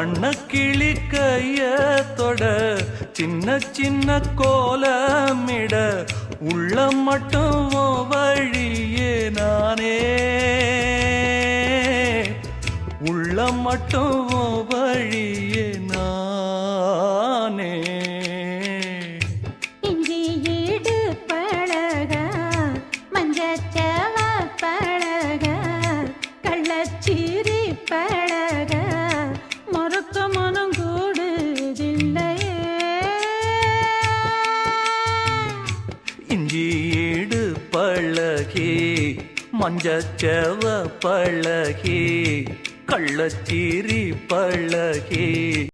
வண்ண கிளி கைய தொட சின்ன சின்ன கோலமிட உள்ள மட்டும் வழியே நானே உள்ள மட்டும் வழியே நானே இஞ்சி ஈடு பழக மஞ்சச்சவ பழக கள்ளச்சீரி பழக மொறுக்க மனம் கூடுதில்லையே இஞ்சி ஈடு பழகி மஞ்சச்சவ பழகி கள்ளச்சீரி பழகி